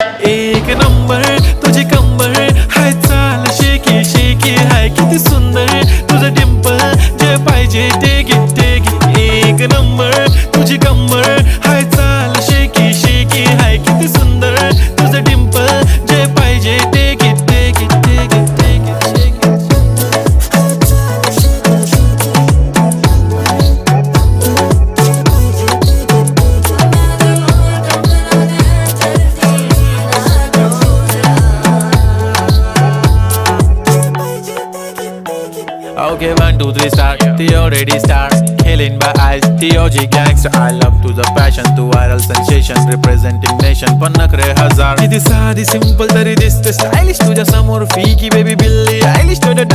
एक नंबर तुझी कंबर हाय, चाल शेकी शेकी हाय, किती सुंदर तुझं डिंपल, जे पाहिजे ते घे ते घे. एक नंबर तुझी कंबर हाय, चाल शेकी शेकी हाय, किती सुंदर तुझं डिंपल, जे पाहिजे ते घे ते घे ते घे ते घे ते घे. Okay, 1, 2, 3 start. The already start. Killing by eyes. The OG gangster. I love to the passion, to viral sensation, representing nation. पन्नकरे हजार. किती साधी simple तरी दिसते stylish तुझ्या समोर. फीकी baby बिल्ली. Stylish to the